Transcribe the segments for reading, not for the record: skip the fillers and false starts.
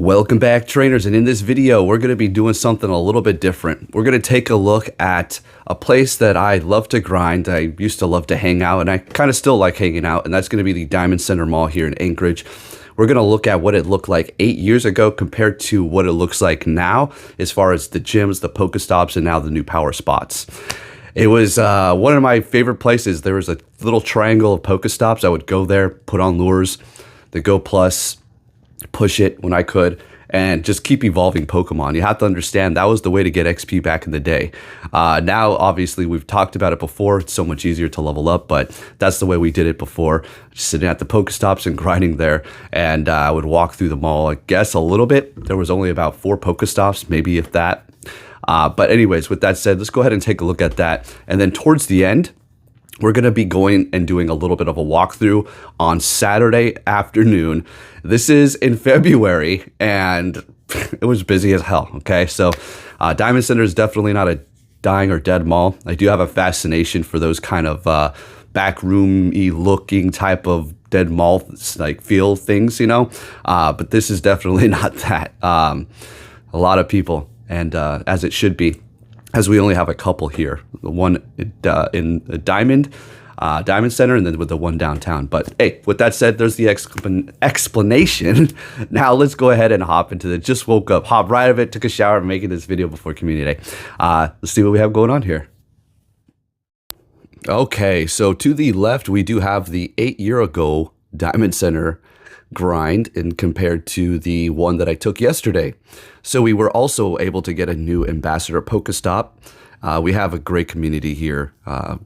Welcome back, trainers, and in this video we're going to be doing something a little bit different. We're going to take a look at a place that I love to grind. I used to love to hang out, and I kind of still like hanging out, and that's going to be the Diamond Center Mall here in Anchorage. We're going to look at what it looked like 8 years ago compared to what it looks like now as far as the gyms, the Pokestops, and now the new power spots. It was one of my favorite places. There was a little triangle of Pokestops. I would go there, put on lures, the Go Plus, push it when I could, and just keep evolving Pokemon. You have to understand that was the way to get XP back in the day. Now, obviously, we've talked about it before. It's so much easier to level up, but that's the way we did it before. Just sitting at the Pokestops and grinding there, and I would walk through the mall, I guess, a little bit. There was only about 4 Pokestops, maybe if that. But anyways, with that said, let's go ahead and take a look at that. And then towards the end, we're going to be going and doing a little bit of a walkthrough on Saturday afternoon. This is in February, and it was busy as hell, okay? So Diamond Center is definitely not a dying or dead mall. I do have a fascination for those kind of backroom-y looking type of dead mall like feel things, you know? But this is definitely not that. A lot of people, and as it should be, as we only have a couple here, the one in Diamond Center, and then with the one downtown. But hey, with that said, there's the explanation. Now let's go ahead and hop into the just woke up, hop right out of it, took a shower, and making this video before community day. Let's see what we have going on here. Okay, so to the left, we do have the 8-year ago Diamond Center grind and compared to the one that I took yesterday. So we were also able to get a new ambassador Pokestop. We have a great community here,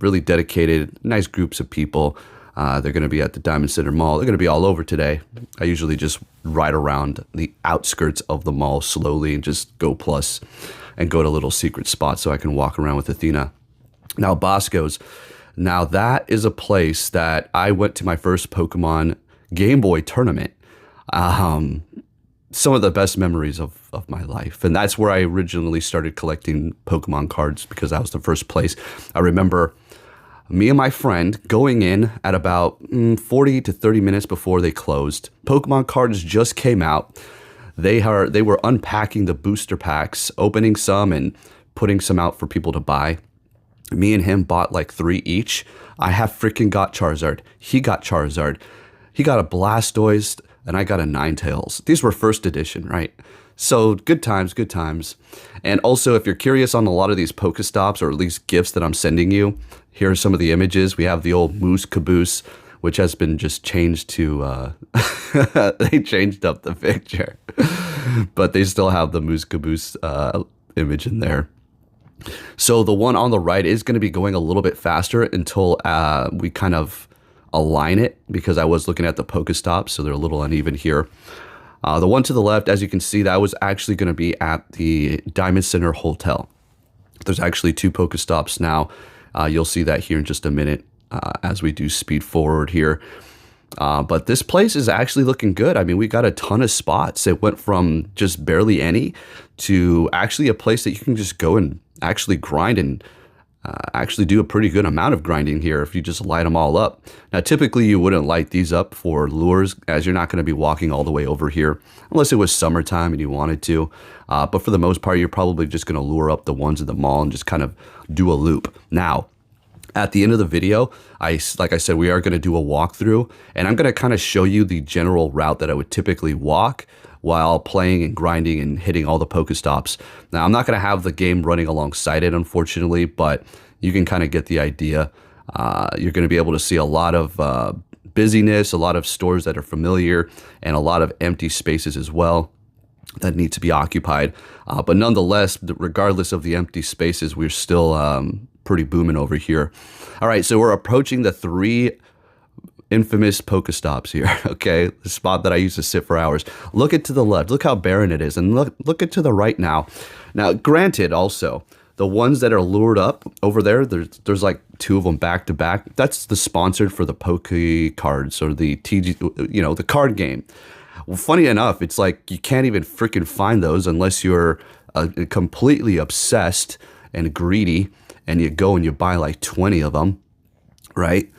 really dedicated, nice groups of people. They're going to be at the Diamond Center Mall. They're going to be all over today. I usually just ride around the outskirts of the mall slowly and just go plus and go to little secret spots so I can walk around with Athena. Now Bosco's. Now that is a place that I went to my first Pokemon Game Boy tournament. Some of the best memories of my life. And that's where I originally started collecting Pokemon cards because that was the first place. I remember me and my friend going in at about 40 to 30 minutes before they closed. Pokemon cards just came out. They were unpacking the booster packs, opening some and putting some out for people to buy. Me and him bought like 3 each. I have freaking got Charizard. He got Charizard. He got a Blastoise, and I got a Ninetales. These were first edition, right? So good times, good times. And also, if you're curious on a lot of these Pokestops, or at least gifts that I'm sending you, here are some of the images. We have the old Moose Caboose, which has been just changed to, they changed up the picture. But they still have the Moose Caboose image in there. So the one on the right is going to be going a little bit faster until we kind of align it, because I was looking at the Pokestops, so they're a little uneven here. The one to the left, as you can see, that was actually going to be at the Diamond Center Hotel. There's actually 2 Pokestops now. You'll see that here in just a minute as we do speed forward here. But this place is actually looking good. I mean, we got a ton of spots. It went from just barely any to actually a place that you can just go and actually grind and actually do a pretty good amount of grinding here if you just light them all up. Now, typically you wouldn't light these up for lures, as you're not going to be walking all the way over here unless it was summertime and you wanted to. But for the most part, you're probably just going to lure up the ones in the mall and just kind of do a loop. Now, at the end of the video, like I said, we are going to do a walkthrough, and I'm going to kind of show you the general route that I would typically walk while playing and grinding and hitting all the Pokestops. Now, I'm not going to have the game running alongside it, unfortunately, but you can kind of get the idea. You're going to be able to see a lot of busyness, a lot of stores that are familiar, and a lot of empty spaces as well that need to be occupied. But nonetheless, regardless of the empty spaces, we're still pretty booming over here. All right, so we're approaching the 3 infamous Pokestops here, okay? The spot that I used to sit for hours. Look it to the left. Look how barren it is. And look it to the right now. Now, granted, also, the ones that are lured up over there, there's like 2 of them back to back. That's the sponsored for the Poke cards, or the TG, you know, the card game. Well, funny enough, it's like you can't even freaking find those unless you're completely obsessed and greedy, and you go and you buy like 20 of them, right?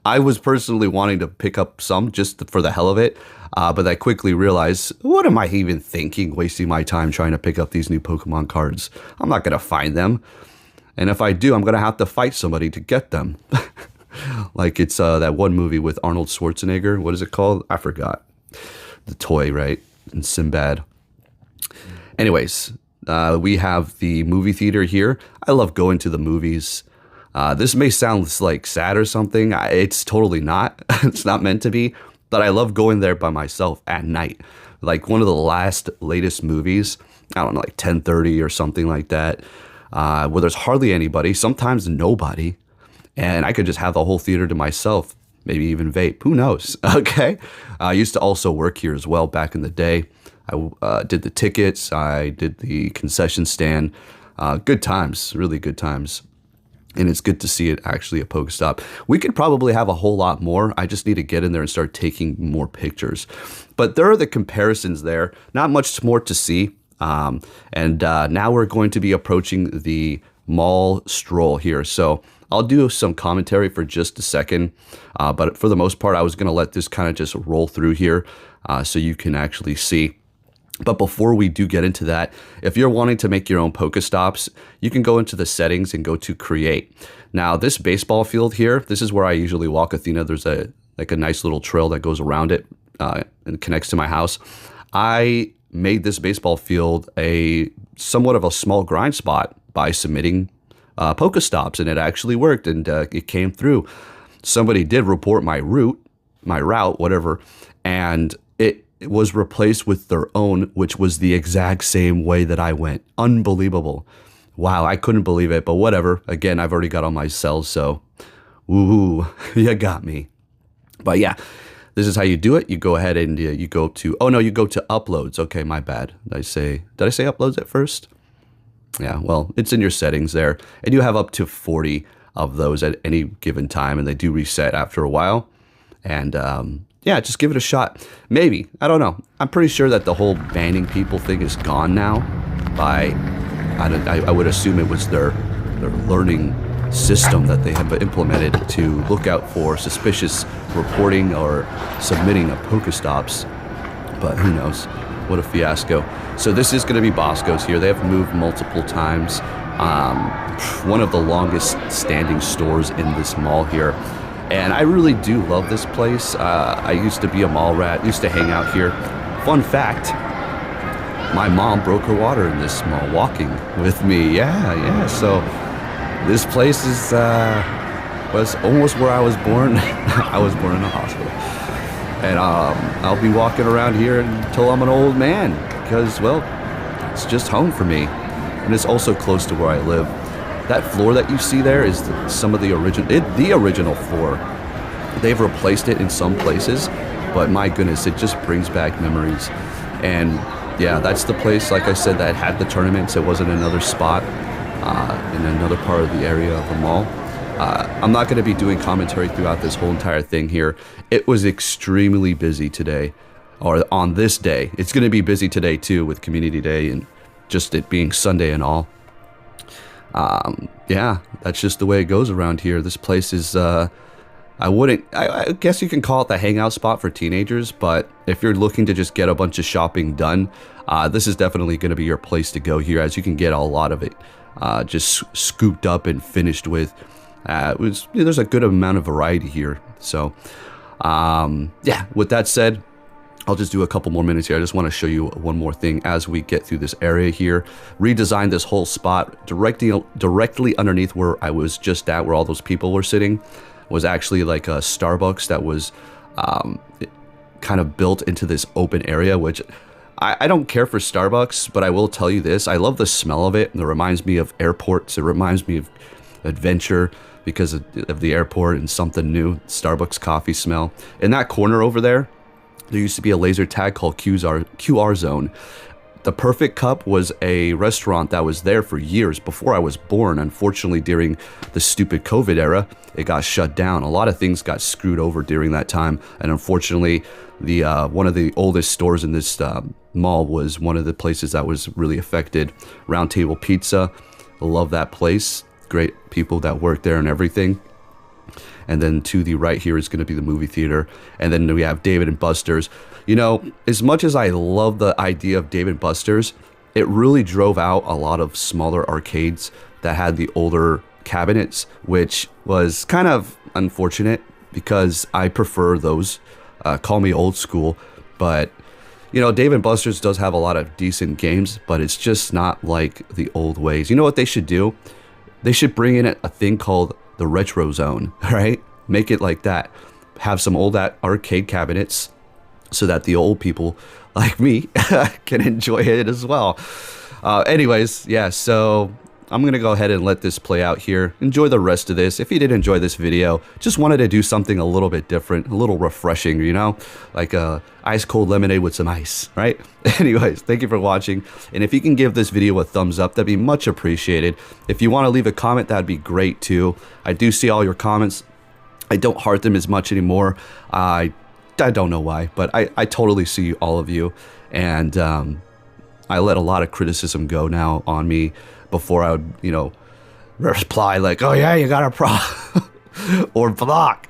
I was personally wanting to pick up some just for the hell of it. But I quickly realized, what am I even thinking, wasting my time trying to pick up these new Pokemon cards? I'm not going to find them. And if I do, I'm going to have to fight somebody to get them. Like it's that one movie with Arnold Schwarzenegger. What is it called? I forgot. The toy, right? And Sinbad. Anyways, we have the movie theater here. I love going to the movies. This may sound like sad or something. It's totally not. It's not meant to be. But I love going there by myself at night. Like one of the latest movies, I don't know, like 10:30 or something like that, where there's hardly anybody, sometimes nobody. And I could just have the whole theater to myself, maybe even vape. Who knows? Okay. I used to also work here as well back in the day. I did the tickets. I did the concession stand. Good times, really good times. And it's good to see it actually a Pokestop. We could probably have a whole lot more. I just need to get in there and start taking more pictures. But there are the comparisons there. Not much more to see. And now we're going to be approaching the mall stroll here. So I'll do some commentary for just a second. But for the most part, I was going to let this kind of just roll through here so you can actually see. But before we do get into that, if you're wanting to make your own Pokestops, you can go into the settings and go to create. Now, this baseball field here, this is where I usually walk Athena. There's a nice little trail that goes around it and connects to my house. I made this baseball field a somewhat of a small grind spot by submitting Pokestops, and it actually worked, and it came through. Somebody did report my route, whatever, and it was replaced with their own, which was the exact same way that I went. Unbelievable. Wow, I couldn't believe it, but whatever. Again, I've already got all my cells, so woohoo, you got me. But yeah, this is how you do it. You go ahead and you go to, you go to uploads. Okay, my bad. Did I say uploads at first? Yeah, well, it's in your settings there. And you have up to 40 of those at any given time, and they do reset after a while. And yeah, just give it a shot. Maybe. I don't know. I'm pretty sure that the whole banning people thing is gone now. I would assume it was their learning system that they have implemented to look out for suspicious reporting or submitting of Pokestops. But who knows? What a fiasco. So this is going to be Bosco's here. They have moved multiple times. One of the longest standing stores in this mall here. And I really do love this place. I used to be a mall rat, used to hang out here. Fun fact, my mom broke her water in this mall walking with me. Yeah. So this place was almost where I was born. I was born in a hospital. And I'll be walking around here until I'm an old man because, well, it's just home for me. And it's also close to where I live. That floor that you see there is some of the original floor. They've replaced it in some places, but my goodness, it just brings back memories. And yeah, that's the place, like I said, that had the tournaments. It wasn't another spot in another part of the area of the mall. I'm not going to be doing commentary throughout this whole entire thing here. It was extremely busy today, or on this day. It's going to be busy today too with Community Day and just it being Sunday and all. Yeah, that's just the way it goes around here. This place is, I guess you can call it the hangout spot for teenagers, but if you're looking to just get a bunch of shopping done, this is definitely going to be your place to go here, as you can get a lot of it just scooped up and finished with. There's a good amount of variety here. So, yeah, with that said, I'll just do a couple more minutes here. I just want to show you one more thing as we get through this area here. Redesigned this whole spot directly underneath where I was just at, where all those people were sitting, was actually like a Starbucks that was kind of built into this open area, which I don't care for Starbucks, but I will tell you this. I love the smell of it. It reminds me of airports. It reminds me of adventure because of the airport and something new. Starbucks coffee smell. In that corner over there used to be a laser tag called QR Zone. The Perfect Cup was a restaurant that was there for years before I was born. Unfortunately, during the stupid COVID era, it got shut down. A lot of things got screwed over during that time. And unfortunately, the one of the oldest stores in this mall was one of the places that was really affected. Round Table Pizza. I love that place. Great people that work there and everything. and then to the right here is going to be the movie theater, and then we have Dave and Buster's. You know, as much as I love the idea of Dave and Buster's, it really drove out a lot of smaller arcades that had the older cabinets, which was kind of unfortunate because I prefer those. Call me old school, but you know, Dave and Buster's does have a lot of decent games, but it's just not like the old ways. You know what they should do? They should bring in a thing called the retro zone, right? Make it like that. Have some old arcade cabinets so that the old people like me can enjoy it as well. Anyways, yeah, so I'm going to go ahead and let this play out here. Enjoy the rest of this. If you did enjoy this video, just wanted to do something a little bit different, a little refreshing, you know, like a ice cold lemonade with some ice, right? Anyways, thank you for watching. And if you can give this video a thumbs up, that'd be much appreciated. If you want to leave a comment, that'd be great too. I do see all your comments. I don't heart them as much anymore. I don't know why, but I totally see all of you. And I let a lot of criticism go now on me. Before I would, you know, reply like, oh yeah, you got a problem, or block.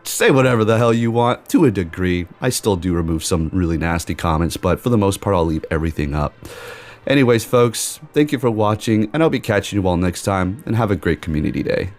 Say whatever the hell you want to a degree. I still do remove some really nasty comments, but for the most part, I'll leave everything up. Anyways, folks, thank you for watching, and I'll be catching you all next time, and have a great community day.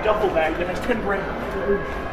duffel bag that has 10 grand.